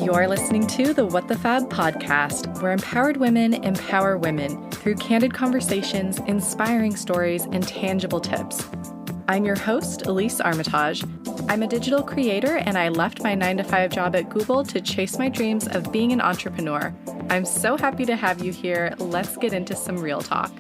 You're listening to the What the Fab podcast, where empowered women empower women through candid conversations, inspiring stories, and tangible tips. I'm your host, Elise Armitage. I'm a digital creator, and I left my 9-to-5 job at Google to chase my dreams of being an entrepreneur. I'm so happy to have you here. Let's get into some real talk.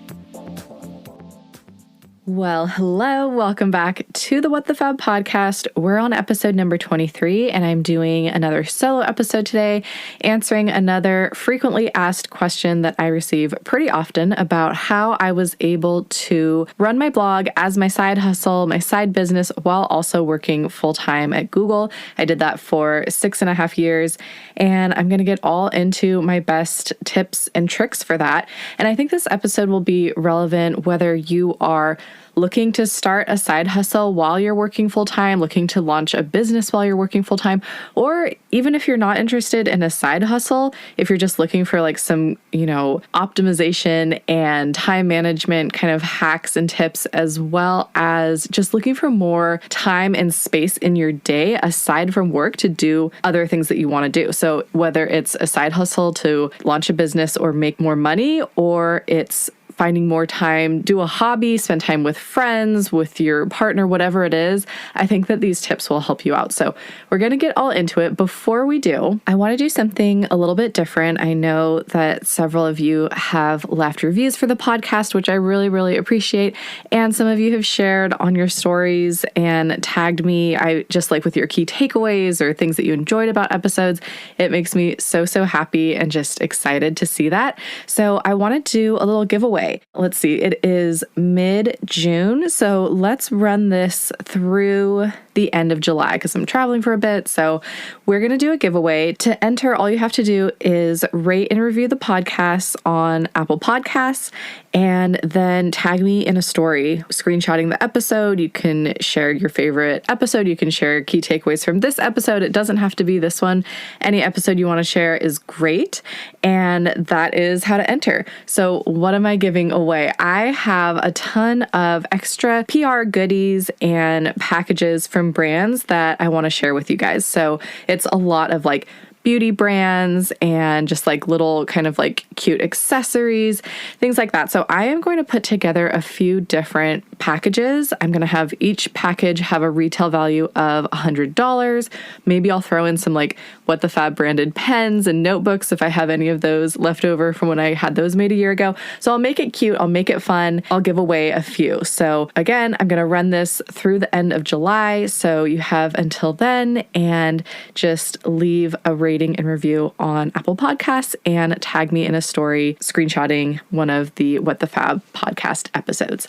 Well, hello. Welcome back to the What the Fab podcast. We're on episode number 23, and I'm doing another solo episode today, answering another frequently asked question that I receive pretty often about how I was able to run my blog as my side hustle, my side business, while also working full-time at Google. I did that for 6.5 years, and I'm going to get all into my best tips and tricks for that. And I think this episode will be relevant whether you are looking to start a side hustle while you're working full-time, looking to launch a business while you're working full-time, or even if you're not interested in a side hustle, if you're just looking for like some, optimization and time management kind of hacks and tips, as well as just looking for more time and space in your day aside from work to do other things that you want to do. So whether it's a side hustle to launch a business or make more money, or it's finding more time, do a hobby, spend time with friends, with your partner, whatever it is, I think that these tips will help you out. So we're going to get all into it. Before we do, I want to do something a little bit different. I know that several of you have left reviews for the podcast, which I really, really appreciate. And some of you have shared on your stories and tagged me. I just like with your key takeaways or things that you enjoyed about episodes. It makes me so, so happy and just excited to see that. So I want to do a little giveaway. Let's see, it is mid-June, so let's run this through the end of July because I'm traveling for a bit. So we're going to do a giveaway. To enter, all you have to do is rate and review the podcast on Apple Podcasts and then tag me in a story, screenshotting the episode. You can share your favorite episode. You can share key takeaways from this episode. It doesn't have to be this one. Any episode you want to share is great. And that is how to enter. So what am I giving away? I have a ton of extra PR goodies and packages from brands that I want to share with you guys. So it's a lot of like beauty brands and just like little kind of like cute accessories, things like that. So I am going to put together a few different packages. I'm going to have each package have a retail value of $100. Maybe I'll throw in some like What the Fab branded pens and notebooks if I have any of those left over from when I had those made a year ago. So I'll make it cute. I'll make it fun. I'll give away a few. So again, I'm going to run this through the end of July. So you have until then, and just leave a rating and review on Apple Podcasts and tag me in a story screenshotting one of the What the Fab podcast episodes.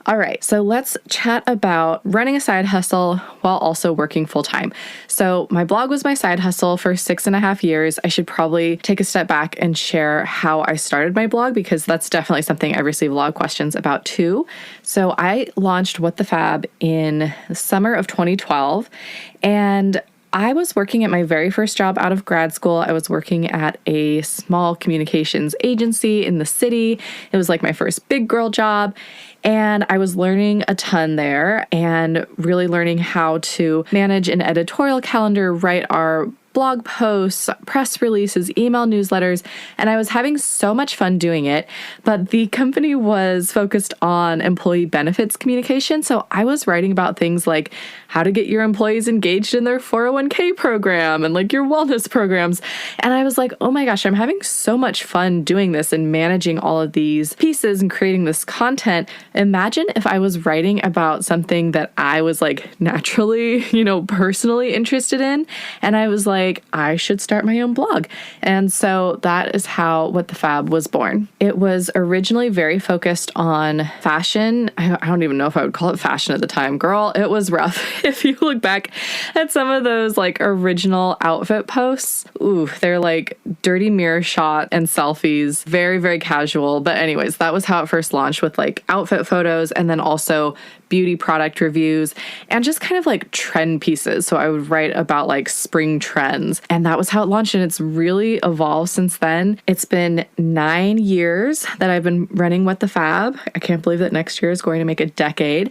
All right, so let's chat about running a side hustle while also working full time. So my blog was my side hustle for 6.5 years. I should probably take a step back and share how I started my blog, because that's definitely something I receive a lot of questions about too. So I launched What the Fab in the summer of 2012, and I was working at my very first job out of grad school. I was working at a small communications agency in the city. It was like my first big girl job. And I was learning a ton there and really learning how to manage an editorial calendar, write our blog posts, press releases, email newsletters, and I was having so much fun doing it. But the company was focused on employee benefits communication. So I was writing about things like how to get your employees engaged in their 401k program and like your wellness programs. And I was like, oh my gosh, I'm having so much fun doing this and managing all of these pieces and creating this content. Imagine if I was writing about something that I was like naturally, personally interested in. And I was like, I should start my own blog. And so that is how What the Fab was born. It was originally very focused on fashion. I don't even know if I would call it fashion at the time. Girl, it was rough. If you look back at some of those like original outfit posts, they're like dirty mirror shot and selfies, very, very casual. But anyways, that was how it first launched, with like outfit outfit photos, and then also beauty product reviews and just kind of like trend pieces. So I would write about like spring trends, and that was how it launched. And it's really evolved since then. It's been 9 years that I've been running What the Fab. I can't believe that next year is going to make a decade.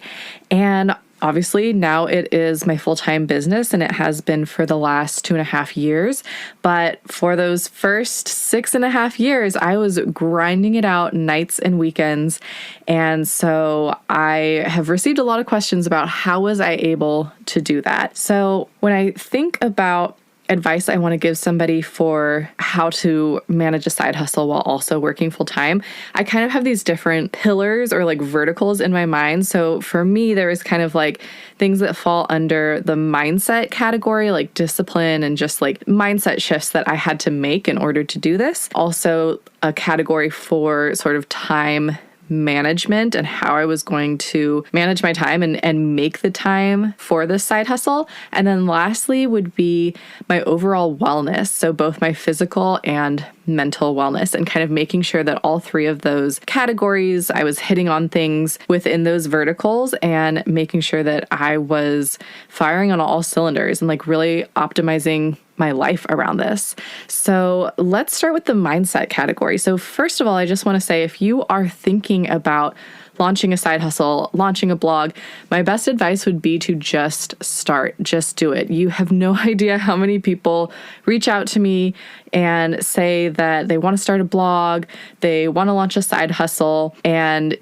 And obviously, now it is my full-time business, and it has been for the last 2.5 years. But for those first 6.5 years, I was grinding it out nights and weekends. And so I have received a lot of questions about how was I able to do that. So when I think about advice I want to give somebody for how to manage a side hustle while also working full time, I kind of have these different pillars or like verticals in my mind. So for me, there is kind of like things that fall under the mindset category, like discipline and just like mindset shifts that I had to make in order to do this. Also a category for sort of time management and how I was going to manage my time and make the time for this side hustle. And then lastly would be my overall wellness. So both my physical and mental wellness, and kind of making sure that all three of those categories, I was hitting on things within those verticals and making sure that I was firing on all cylinders and like really optimizing my life around this. So let's start with the mindset category. So first of all, I just want to say, if you are thinking about launching a side hustle, launching a blog, my best advice would be to just start, just do it. You have no idea how many people reach out to me and say that they want to start a blog, they want to launch a side hustle, and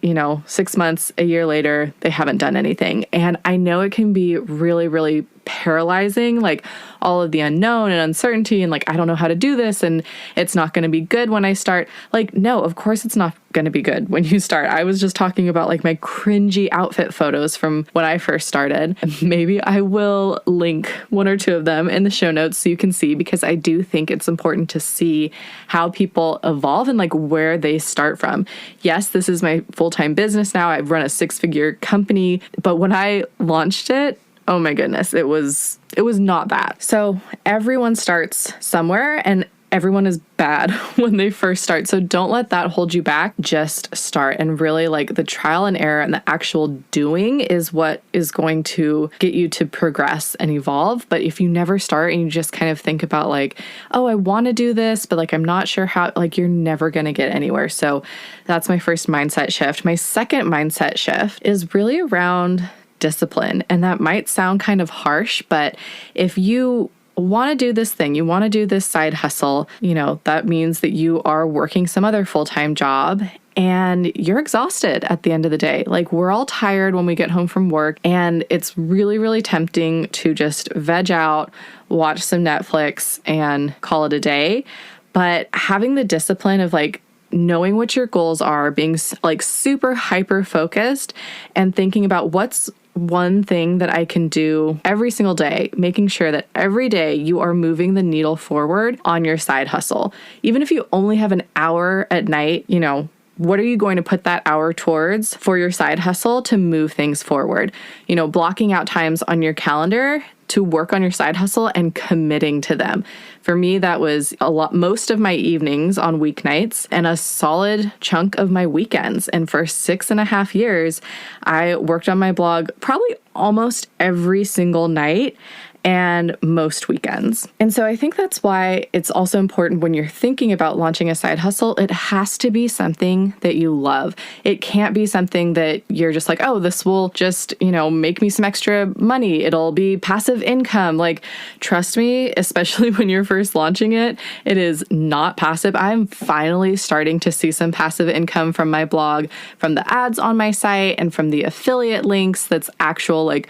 6 months, a year later, they haven't done anything. And I know it can be really, really paralyzing, like all of the unknown and uncertainty and like, I don't know how to do this and it's not going to be good when I start. Like, no, of course it's not going to be good when you start. I was just talking about like my cringy outfit photos from when I first started. Maybe I will link one or two of them in the show notes so you can see, because I do think it's important to see how people evolve and like where they start from. Yes, this is my full-time business now. I've run a 6-figure company, but when I launched it, oh my goodness, it was not bad. So everyone starts somewhere and everyone is bad when they first start. So don't let that hold you back. Just start. And really like the trial and error and the actual doing is what is going to get you to progress and evolve. But if you never start and you just kind of think about like, oh, I want to do this, but like, I'm not sure how, like you're never going to get anywhere. So that's my first mindset shift. My second mindset shift is really around discipline. And that might sound kind of harsh, but if you want to do this thing, you want to do this side hustle, that means that you are working some other full-time job and you're exhausted at the end of the day. Like we're all tired when we get home from work, and it's really, really tempting to just veg out, watch some Netflix and call it a day. But having the discipline of like knowing what your goals are, being like super hyper focused and thinking about what's one thing that I can do every single day, making sure that every day you are moving the needle forward on your side hustle. Even if you only have an hour at night, what are you going to put that hour towards for your side hustle to move things forward? Blocking out times on your calendar to work on your side hustle and committing to them. For me, that was most of my evenings on weeknights and a solid chunk of my weekends. And for 6.5 years, I worked on my blog probably almost every single night and most weekends. And so I think that's why it's also important when you're thinking about launching a side hustle, it has to be something that you love. It can't be something that you're just like, oh, this will just, make me some extra money. It'll be passive income. Like, trust me, especially when you're first launching it, it is not passive. I'm finally starting to see some passive income from my blog, from the ads on my site, and from the affiliate links that's actual like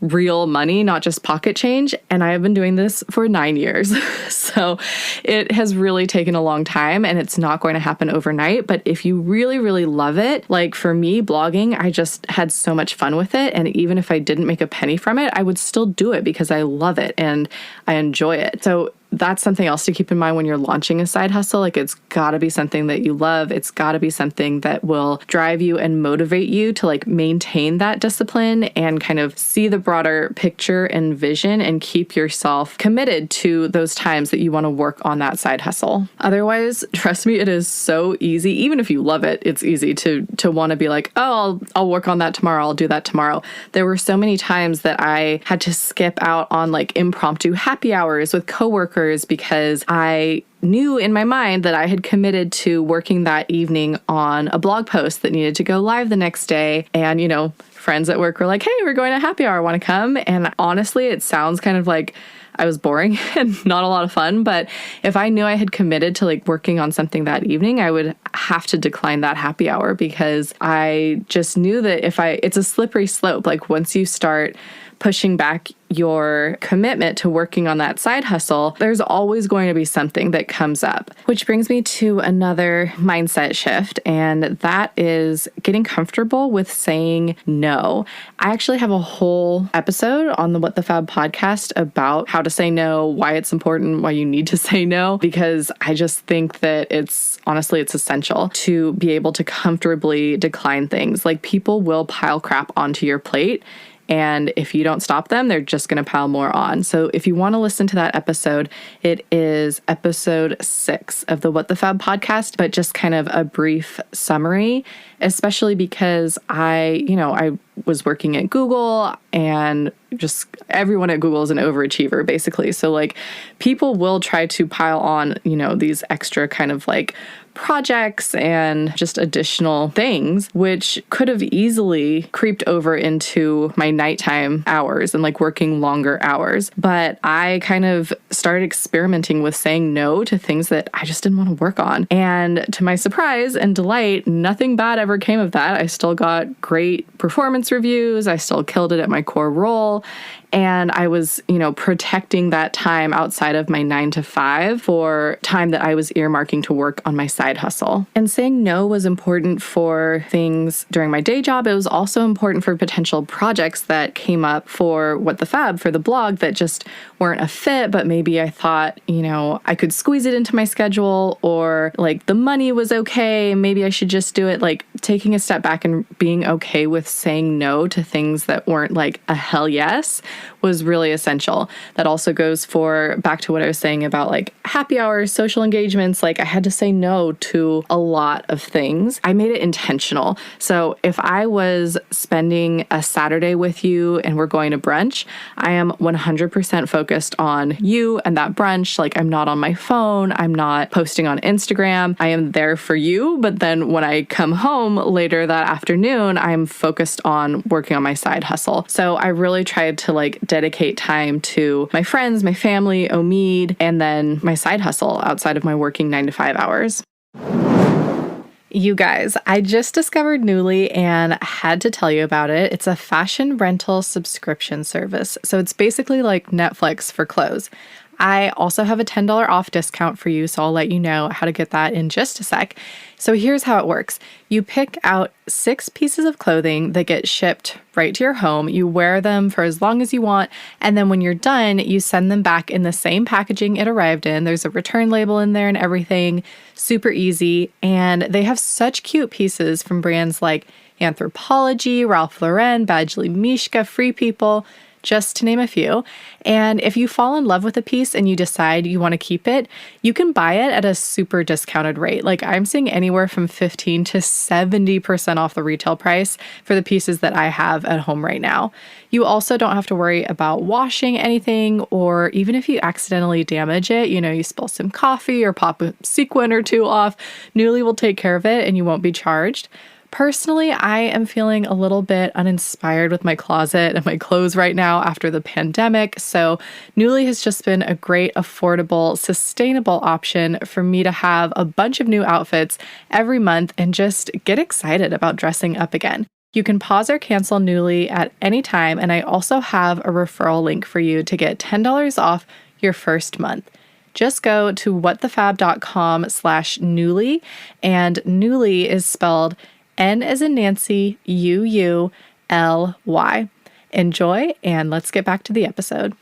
real money, not just pocket change. And I have been doing this for 9 years. So it has really taken a long time and it's not going to happen overnight. But if you really, really love it, like for me, blogging, I just had so much fun with it. And even if I didn't make a penny from it, I would still do it because I love it and I enjoy it. So that's something else to keep in mind when you're launching a side hustle. Like, it's got to be something that you love. It's got to be something that will drive you and motivate you to like maintain that discipline and kind of see the broader picture and vision and keep yourself committed to those times that you want to work on that side hustle. Otherwise, trust me, it is so easy. Even if you love it, it's easy to want to be like, oh, I'll work on that tomorrow. I'll do that tomorrow. There were so many times that I had to skip out on like impromptu happy hours with coworkers because I knew in my mind that I had committed to working that evening on a blog post that needed to go live the next day. And, you know, friends at work were like, hey, we're going to happy hour. Want to come? And honestly, it sounds kind of like I was boring and not a lot of fun. But if I knew I had committed to like working on something that evening, I would have to decline that happy hour because I just knew that it's a slippery slope. Like, once you start pushing back your commitment to working on that side hustle, there's always going to be something that comes up. Which brings me to another mindset shift, and that is getting comfortable with saying no. I actually have a whole episode on the What the Fab podcast about how to say no, why it's important, why you need to say no, because I just think that it's essential to be able to comfortably decline things. Like, people will pile crap onto your plate, and if you don't stop them, they're just going to pile more on. So if you want to listen to that episode, it is episode 6 of the What the Fab podcast, but just kind of a brief summary, especially because I was working at Google, and just everyone at Google is an overachiever, basically. So like, people will try to pile on, these extra kind of like projects and just additional things, which could have easily creeped over into my nighttime hours and like working longer hours. But I kind of started experimenting with saying no to things that I just didn't want to work on. And to my surprise and delight, nothing bad ever came of that. I still got great performance reviews. I still killed it at my core role. And I was, protecting that time outside of my 9 to 5 for time that I was earmarking to work on my side hustle. And saying no was important for things during my day job. It was also important for potential projects that came up for What the Fab, for the blog, that just weren't a fit, but maybe I thought, I could squeeze it into my schedule, or like the money was okay, maybe I should just do it. Like, taking a step back and being okay with saying no to things that weren't like a hell yes was really essential. That also goes back to what I was saying about like happy hours, social engagements. Like, I had to say no to a lot of things. I made it intentional. So if I was spending a Saturday with you and we're going to brunch, I am 100% focused on you and that brunch. Like, I'm not on my phone. I'm not posting on Instagram. I am there for you. But then when I come home later that afternoon, I'm focused on working on my side hustle. So I really tried to like dedicate time to my friends, my family, Omid, and then my side hustle outside of my working 9 to 5 hours. You guys, I just discovered Nuuly and had to tell you about it. It's a fashion rental subscription service. So it's basically like Netflix for clothes. I also have a $10 off discount for you, so I'll let you know how to get that in just a sec. So here's how it works. You pick out 6 pieces of clothing that get shipped right to your home. You wear them for as long as you want, and then when you're done, you send them back in the same packaging it arrived in. There's a return label in there and everything. Super easy. And they have such cute pieces from brands like Anthropologie, Ralph Lauren, Badgley Mischka, Free People, just to name a few. And if you fall in love with a piece and you decide you want to keep it, you can buy it at a super discounted rate. Like, I'm seeing anywhere from 15 to 70% off the retail price for the pieces that I have at home right now. You also don't have to worry about washing anything, or even if you accidentally damage it, you spill some coffee or pop a sequin or two off, Nuuly will take care of it and you won't be charged. Personally, I am feeling a little bit uninspired with my closet and my clothes right now after the pandemic. So Nuuly has just been a great, affordable, sustainable option for me to have a bunch of new outfits every month and just get excited about dressing up again. You can pause or cancel Nuuly at any time, and I also have a referral link for you to get $10 off your first month. Just go to whatthefab.com/Nuuly, and Nuuly is spelled N as in Nancy, Uuly. Enjoy, and let's get back to the episode.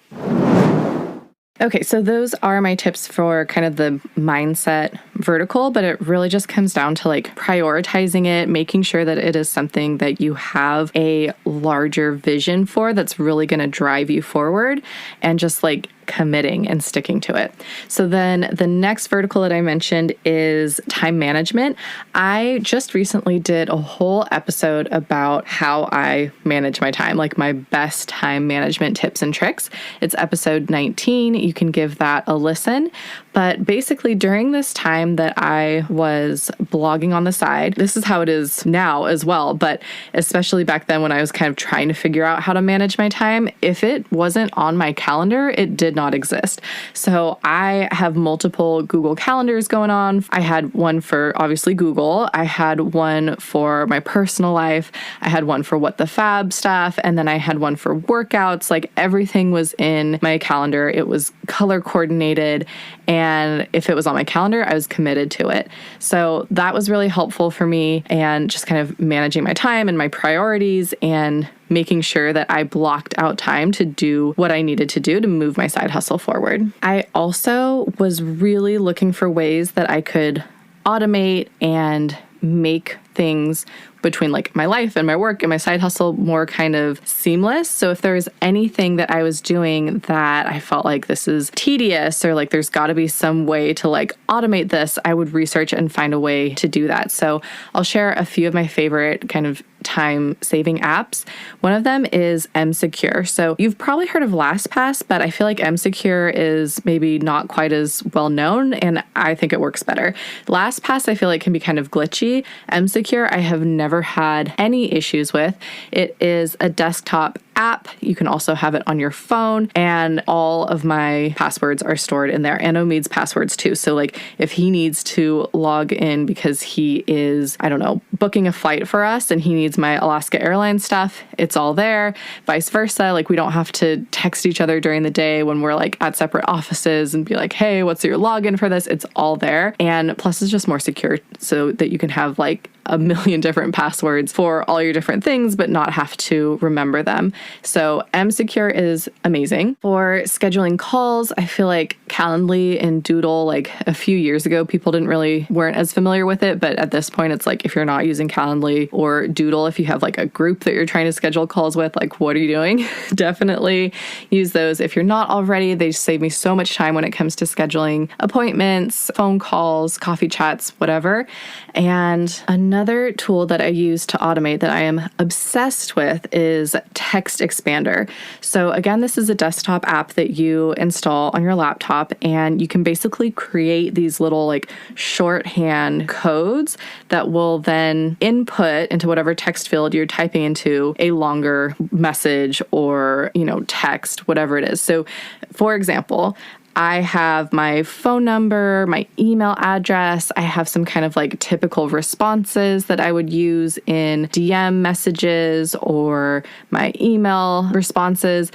Okay, so those are my tips for kind of the mindset vertical, but it really just comes down to like prioritizing it, making sure that it is something that you have a larger vision for that's really going to drive you forward, and just like committing and sticking to it. So then the next vertical that I mentioned is time management. I just recently did a whole episode about how I manage my time, like my best time management tips and tricks. It's episode 19. You can give that a listen. But basically, during this time that I was blogging on the side, this is how it is now as well, but especially back then when I was kind of trying to figure out how to manage my time, if it wasn't on my calendar, it did not exist. So I have multiple Google calendars going on. I had one for obviously Google. I had one for my personal life. I had one for What the Fab stuff. And then I had one for workouts. Like everything was in my calendar. It was color coordinated. And if it was on my calendar, I was committed to it. So that was really helpful for me, and just kind of managing my time and my priorities and making sure that I blocked out time to do what I needed to do to move my side hustle forward. I also was really looking for ways that I could automate and make things between like my life and my work and my side hustle more kind of seamless. So if there was anything that I was doing that I felt like this is tedious, or like there's got to be some way to like automate this, I would research and find a way to do that. So I'll share a few of my favorite kind of time saving apps. One of them is MSecure. So you've probably heard of LastPass, but I feel like MSecure is maybe not quite as well known, and I think it works better. LastPass I feel like can be kind of glitchy. MSecure I have never had any issues with. It is a desktop app. You can also have it on your phone, and all of my passwords are stored in there, and Omid's passwords too. So like if he needs to log in because he is, I don't know, booking a flight for us and he needs my Alaska Airlines stuff, it's all there. Vice versa. Like we don't have to text each other during the day when we're like at separate offices and be like, hey, what's your login for this? It's all there. And plus it's just more secure so that you can have like a million different passwords for all your different things, but not have to remember them. So MSecure is amazing. For scheduling calls, I feel like Calendly and Doodle, like a few years ago, people weren't as familiar with it. But at this point, it's like, if you're not using Calendly or Doodle, if you have like a group that you're trying to schedule calls with, like, what are you doing? Definitely use those. If you're not already, they save me so much time when it comes to scheduling appointments, phone calls, coffee chats, whatever. And another tool that I use to automate that I am obsessed with is Text Expander. So again, this is a desktop app that you install on your laptop, and you can basically create these little like shorthand codes that will then input into whatever text field you're typing into a longer message or, text, whatever it is. So for example, I have my phone number, my email address. I have some kind of like typical responses that I would use in DM messages or my email responses,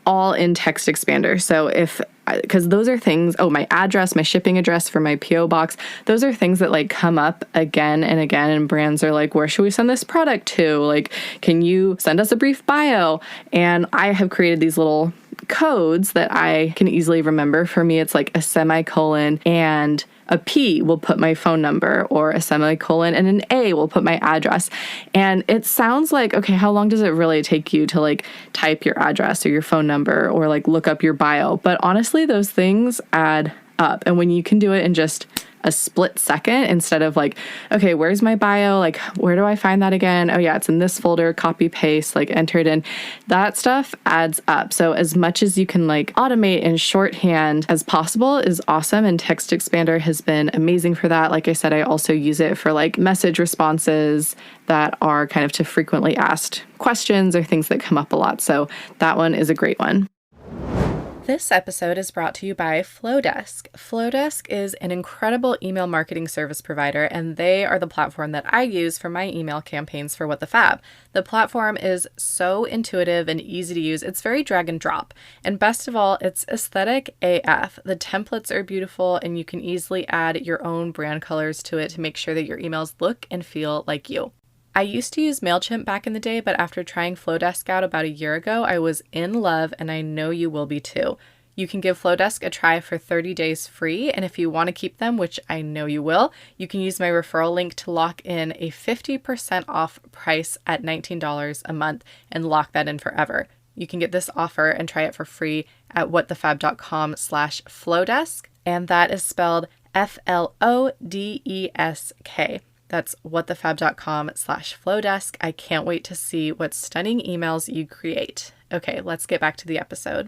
all in Text Expander. So because those are things, my address, my shipping address for my PO box, those are things that like come up again and again, and brands are like, where should we send this product to? Like, can you send us a brief bio? And I have created these little codes that I can easily remember. For me, it's like a semicolon and a P will put my phone number, or a semicolon and an A will put my address. And it sounds like, okay, how long does it really take you to like type your address or your phone number or like look up your bio? But honestly, those things add up. And when you can do it in just a split second, instead of like, okay, where's my bio? Like, where do I find that again? Oh yeah, it's in this folder, copy, paste, like enter it in. That stuff adds up. So as much as you can like automate and shorthand as possible is awesome. And Text Expander has been amazing for that. Like I said, I also use it for like message responses that are kind of to frequently asked questions or things that come up a lot. So that one is a great one. This episode is brought to you by Flowdesk. Flowdesk is an incredible email marketing service provider, and they are the platform that I use for my email campaigns for What the Fab. The platform is so intuitive and easy to use. It's very drag and drop. And best of all, it's aesthetic AF. The templates are beautiful, and you can easily add your own brand colors to it to make sure that your emails look and feel like you. I used to use MailChimp back in the day, but after trying Flowdesk out about a year ago, I was in love, and I know you will be too. You can give Flowdesk a try for 30 days free, and if you want to keep them, which I know you will, you can use my referral link to lock in a 50% off price at $19 a month and lock that in forever. You can get this offer and try it for free at whatthefab.com/flowdesk, and that is spelled FLODESK. That's whatthefab.com/flowdesk. I can't wait to see what stunning emails you create. Okay, let's get back to the episode.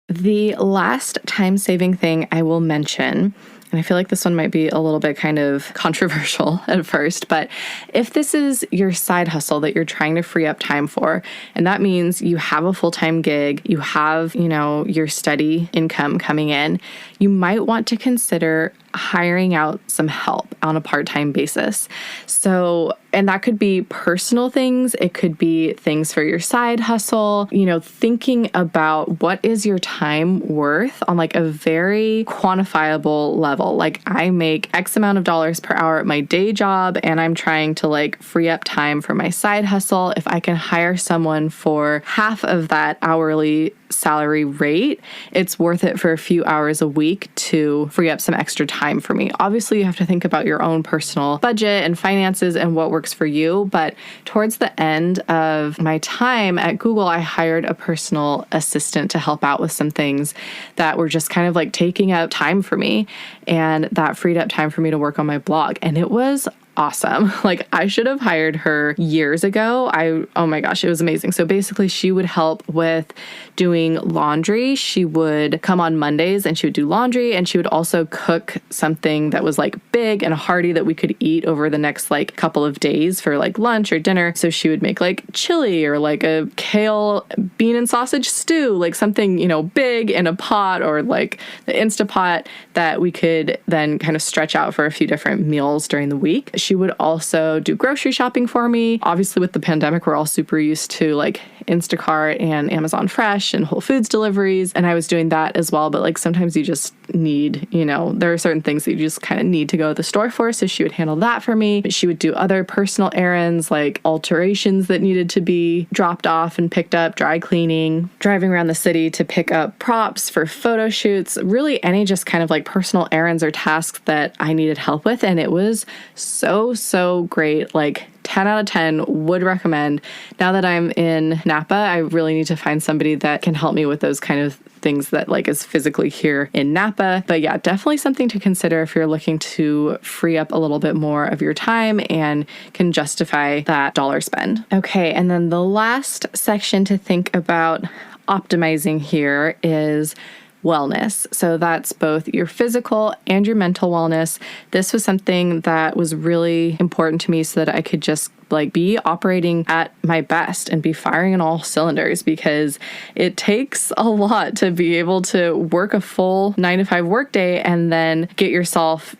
The last time-saving thing I will mention, and I feel like this one might be a little bit kind of controversial at first, but if this is your side hustle that you're trying to free up time for, and that means you have a full-time gig, you have, your steady income coming in, you might want to consider hiring out some help on a part-time basis. So, and that could be personal things. It could be things for your side hustle, thinking about what is your time worth on like a very quantifiable level. Like I make X amount of dollars per hour at my day job, and I'm trying to like free up time for my side hustle. If I can hire someone for half of that hourly salary rate, it's worth it for a few hours a week to free up some extra time for me. Obviously, you have to think about your own personal budget and finances and what works for you. But towards the end of my time at Google, I hired a personal assistant to help out with some things that were just kind of like taking up time for me. And that freed up time for me to work on my blog. And it was awesome. Like I should have hired her years ago. Oh my gosh, it was amazing. So basically she would help with doing laundry. She would come on Mondays and she would do laundry, and she would also cook something that was like big and hearty that we could eat over the next like couple of days for like lunch or dinner. So she would make like chili or like a kale bean and sausage stew, like something, big in a pot, or like the Instapot that we could then kind of stretch out for a few different meals during the week. She would also do grocery shopping for me. Obviously, with the pandemic, we're all super used to like Instacart and Amazon Fresh and Whole Foods deliveries. And I was doing that as well. But like sometimes you just need, there are certain things that you just kind of need to go to the store for. So she would handle that for me. She would do other personal errands like alterations that needed to be dropped off and picked up, dry cleaning, driving around the city to pick up props for photo shoots, really any just kind of like personal errands or tasks that I needed help with. And it was so great. Like 10 out of 10 would recommend. Now that I'm in Napa, I really need to find somebody that can help me with those kind of things that like is physically here in Napa. But yeah, definitely something to consider if you're looking to free up a little bit more of your time and can justify that dollar spend. Okay, and then the last section to think about optimizing here is wellness. So that's both your physical and your mental wellness. This was something that was really important to me so that I could just like be operating at my best and be firing on all cylinders, because it takes a lot to be able to work a full 9-to-5 workday and then get yourself,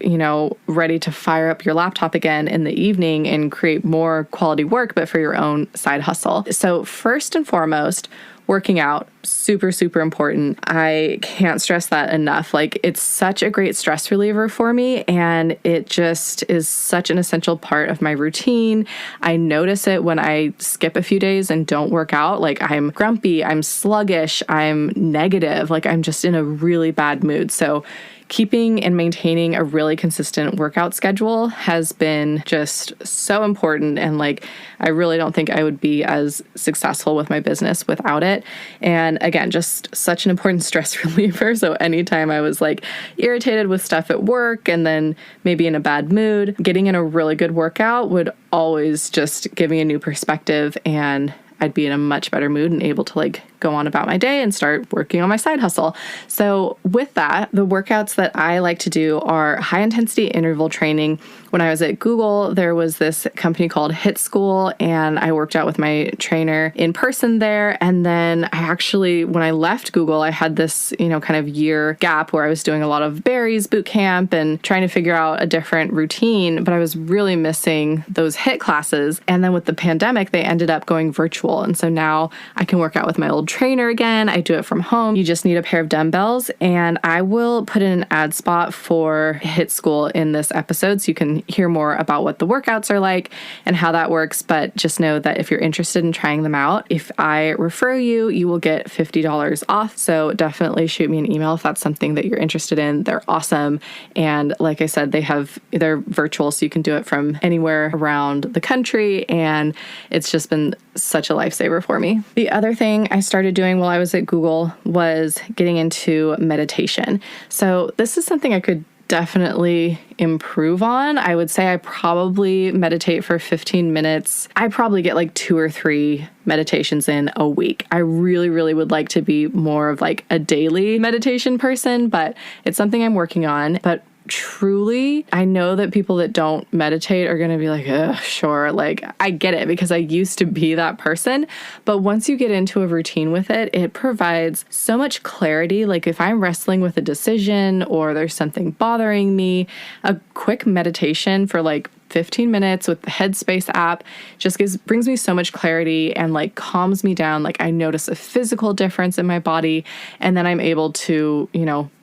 ready to fire up your laptop again in the evening and create more quality work, but for your own side hustle. So first and foremost, working out, super important. I can't stress that enough. Like it's such a great stress reliever for me, and it just is such an essential part of my routine. I notice it when I skip a few days and don't work out. Like I'm grumpy, I'm sluggish, I'm negative, like I'm just in a really bad mood. So keeping and maintaining a really consistent workout schedule has been just so important. And like, I really don't think I would be as successful with my business without it. And again, just such an important stress reliever. So anytime I was like irritated with stuff at work and then maybe in a bad mood, getting in a really good workout would always just give me a new perspective, and I'd be in a much better mood and able to like go on about my day and start working on my side hustle. So with that, the workouts that I like to do are high intensity interval training. When I was at Google, there was this company called Hit School, and I worked out with my trainer in person there. And then I actually, when I left Google, I had this, kind of year gap where I was doing a lot of berries boot camp and trying to figure out a different routine, but I was really missing those HIIT classes. And then with the pandemic, they ended up going virtual. And so now I can work out with my old trainer again. I do it from home. You just need a pair of dumbbells, and I will put in an ad spot for Hit School in this episode so you can, can hear more about what the workouts are like and how that works. But just know that if you're interested in trying them out, if I refer you, you will get $50 off. So definitely shoot me an email if that's something that you're interested in. They're awesome. And like I said, they're virtual, so you can do it from anywhere around the country. And it's just been such a lifesaver for me. The other thing I started doing while I was at Google was getting into meditation. So this is something I could definitely improve on. I would say I probably meditate for 15 minutes. I probably get like 2 or 3 meditations in a week. I really, really would like to be more of like a daily meditation person, but it's something I'm working on. But truly, I know that people that don't meditate are going to be like, sure. Like, I get it because I used to be that person. But once you get into a routine with it, it provides so much clarity. Like if I'm wrestling with a decision or there's something bothering me, a quick meditation for like 15 minutes with the Headspace app just brings me so much clarity and like calms me down. Like I notice a physical difference in my body, and then I'm able to,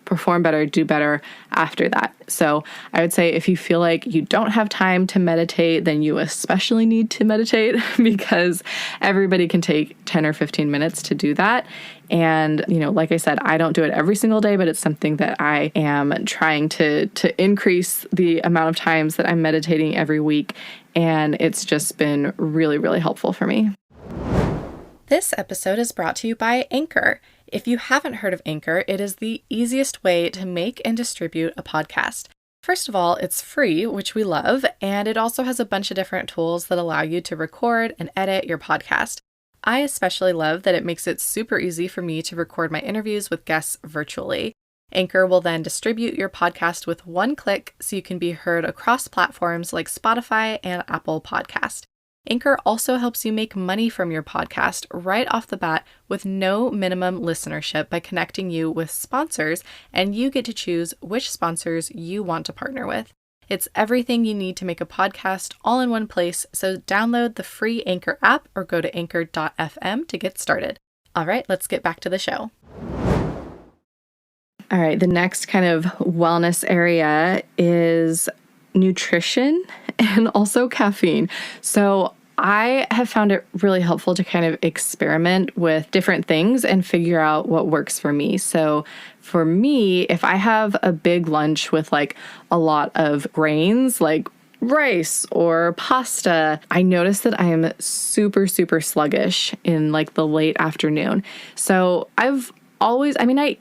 perform better, do better after that. So I would say if you feel like you don't have time to meditate, then you especially need to meditate because everybody can take 10 or 15 minutes to do that. And, like I said, I don't do it every single day, but it's something that I am trying to increase the amount of times that I'm meditating every week. And it's just been really, really helpful for me. This episode is brought to you by Anchor. If you haven't heard of Anchor, it is the easiest way to make and distribute a podcast. First of all, it's free, which we love, and it also has a bunch of different tools that allow you to record and edit your podcast. I especially love that it makes it super easy for me to record my interviews with guests virtually. Anchor will then distribute your podcast with one click so you can be heard across platforms like Spotify and Apple Podcast. Anchor also helps you make money from your podcast right off the bat with no minimum listenership by connecting you with sponsors, and you get to choose which sponsors you want to partner with. It's everything you need to make a podcast all in one place, so download the free Anchor app or go to anchor.fm to get started. All right, let's get back to the show. All right, the next kind of wellness area is nutrition and also caffeine. So I have found it really helpful to kind of experiment with different things and figure out what works for me. So for me, if I have a big lunch with like a lot of grains, like rice or pasta, I notice that I am super, super sluggish in like the late afternoon. So I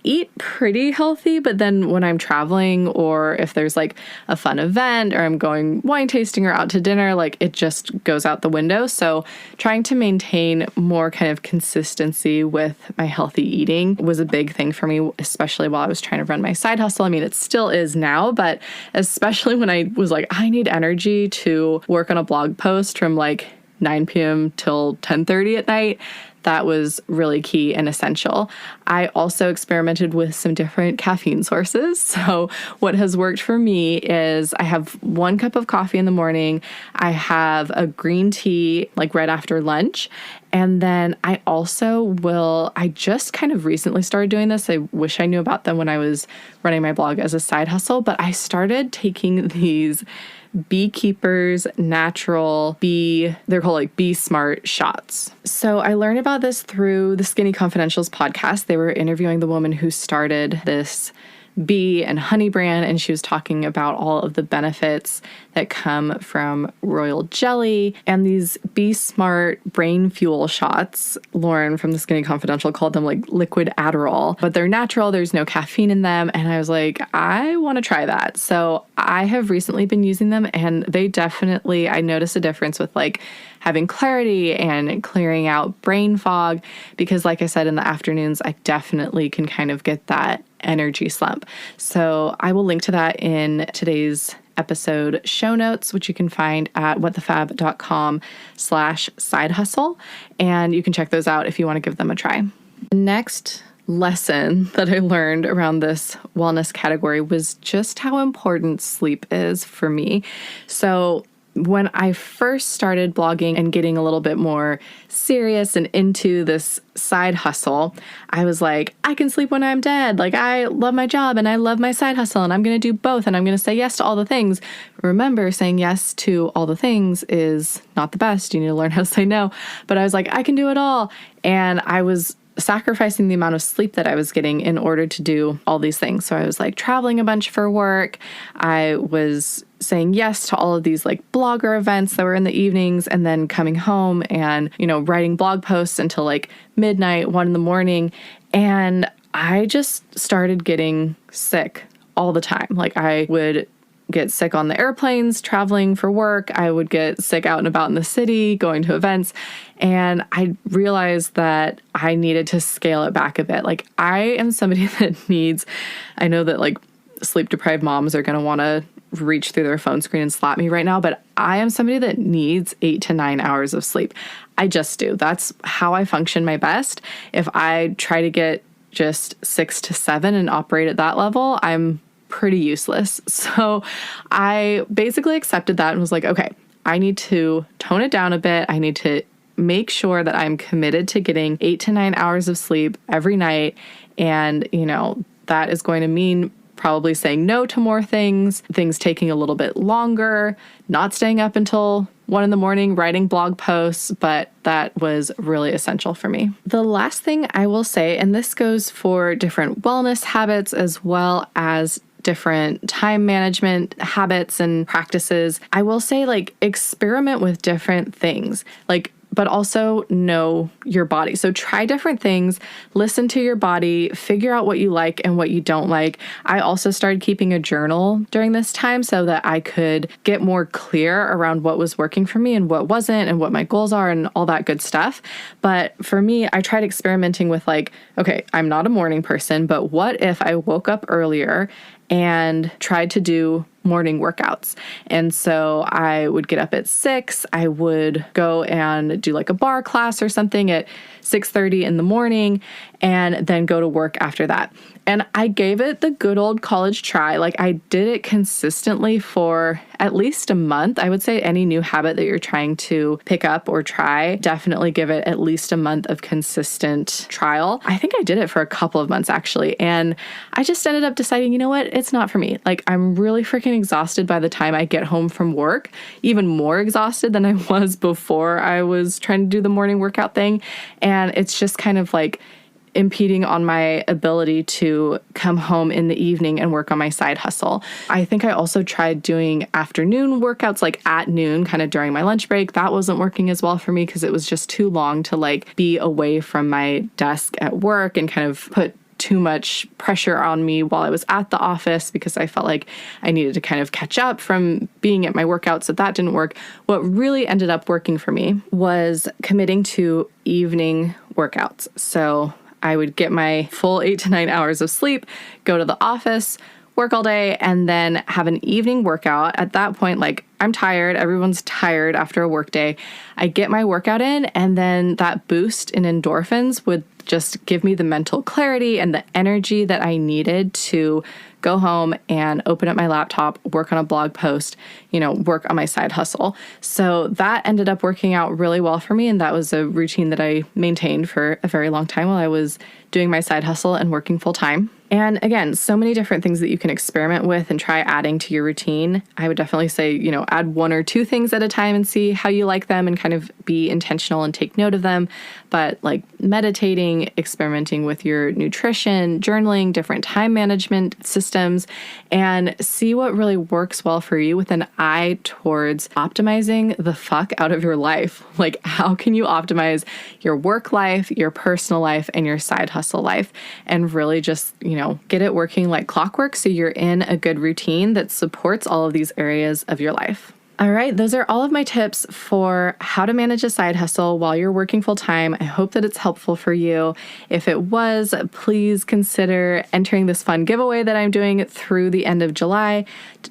eat pretty healthy, but then when I'm traveling or if there's like a fun event or I'm going wine tasting or out to dinner, like it just goes out the window. So trying to maintain more kind of consistency with my healthy eating was a big thing for me, especially while I was trying to run my side hustle. I mean, it still is now, but especially when I was like, I need energy to work on a blog post from like 9 p.m. till 10:30 at night. That was really key and essential. I also experimented with some different caffeine sources. So what has worked for me is I have 1 cup of coffee in the morning. I have a green tea like right after lunch. And then I just kind of recently started doing this. I wish I knew about them when I was running my blog as a side hustle, but I started taking these Beekeepers natural they're called like Bee Smart shots. So I learned about this through the Skinny Confidentials podcast. They were interviewing the woman who started this bee and honey brand, and she was talking about all of the benefits that come from royal jelly and these Be Smart brain fuel shots. Lauren from the Skinny Confidential called them like liquid Adderall, but they're natural. There's no caffeine in them. And I was like, I want to try that. So I have recently been using them, and I notice a difference with like having clarity and clearing out brain fog, because like I said, in the afternoons, I definitely can kind of get that energy slump. So I will link to that in today's episode show notes, which you can find at whatthefab.com/side hustle. And you can check those out if you want to give them a try. The next lesson that I learned around this wellness category was just how important sleep is for me. So when I first started blogging and getting a little bit more serious and into this side hustle, I was like, I can sleep when I'm dead. Like, I love my job and I love my side hustle and I'm going to do both and I'm going to say yes to all the things. Remember, saying yes to all the things is not the best. You need to learn how to say no. But I was like, I can do it all. And I was sacrificing the amount of sleep that I was getting in order to do all these things. So I was like traveling a bunch for work. I was saying yes to all of these like blogger events that were in the evenings and then coming home and, writing blog posts until like midnight, 1 a.m. And I just started getting sick all the time. Like I would get sick on the airplanes, traveling for work. I would get sick out and about in the city, going to events. And I realized that I needed to scale it back a bit. Like I am somebody that needs, I know that like sleep deprived moms are going to want to reach through their phone screen and slap me right now, but I am somebody that needs 8 to 9 hours of sleep. I just do. That's how I function my best. If I try to get just 6 to 7 and operate at that level, I'm pretty useless. So I basically accepted that and was like, okay, I need to tone it down a bit. I need to make sure that I'm committed to getting 8 to 9 hours of sleep every night. And, that is going to mean probably saying no to more things taking a little bit longer, not staying up until 1 a.m, writing blog posts, but that was really essential for me. The last thing I will say, and this goes for different wellness habits as well as different time management habits and practices, I will say like experiment with different things. But also know your body. So try different things, listen to your body, figure out what you like and what you don't like. I also started keeping a journal during this time so that I could get more clear around what was working for me and what wasn't and what my goals are and all that good stuff. But for me, I tried experimenting with like, okay, I'm not a morning person, but what if I woke up earlier and tried to do morning workouts? And so I would get up at 6, I would go and do like a bar class or something at 6:30 in the morning and then go to work after that. And I gave it the good old college try. Like I did it consistently for at least a month. I would say any new habit that you're trying to pick up or try, definitely give it at least a month of consistent trial. I think I did it for a couple of months actually. And I just ended up deciding, you know what? It's not for me. Like I'm really freaking exhausted by the time I get home from work, even more exhausted than I was before I was trying to do the morning workout thing. And it's just kind of like impeding on my ability to come home in the evening and work on my side hustle. I think I also tried doing afternoon workouts like at noon, kind of during my lunch break. That wasn't working as well for me because it was just too long to like be away from my desk at work and kind of put too much pressure on me while I was at the office because I felt like I needed to kind of catch up from being at my workout. So that didn't work. What really ended up working for me was committing to evening workouts. So I would get my full 8 to 9 hours of sleep, go to the office, work all day, and then have an evening workout. At that point, like I'm tired, everyone's tired after a work day. I get my workout in, and then that boost in endorphins would just give me the mental clarity and the energy that I needed to go home and open up my laptop, work on a blog post, work on my side hustle. So that ended up working out really well for me. And that was a routine that I maintained for a very long time while I was doing my side hustle and working full time. And again, so many different things that you can experiment with and try adding to your routine. I would definitely say, add 1 or 2 things at a time and see how you like them and kind of be intentional and take note of them. But like meditating, experimenting with your nutrition, journaling, different time management systems, and see what really works well for you with an eye towards optimizing the fuck out of your life. Like how can you optimize your work life, your personal life, and your side hustle life and really just, get it working like clockwork so you're in a good routine that supports all of these areas of your life. All right, those are all of my tips for how to manage a side hustle while you're working full time. I hope that it's helpful for you. If it was, please consider entering this fun giveaway that I'm doing through the end of July.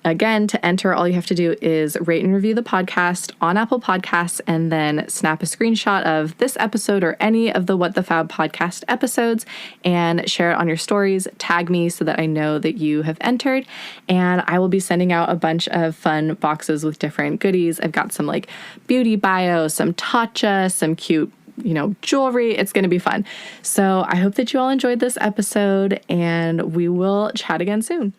Again, to enter, all you have to do is rate and review the podcast on Apple Podcasts and then snap a screenshot of this episode or any of the What the Fab podcast episodes and share it on your stories. Tag me so that I know that you have entered. And I will be sending out a bunch of fun boxes with different different goodies. I've got some like beauty bio, some tatcha, some cute, jewelry. It's going to be fun. So I hope that you all enjoyed this episode, and we will chat again soon.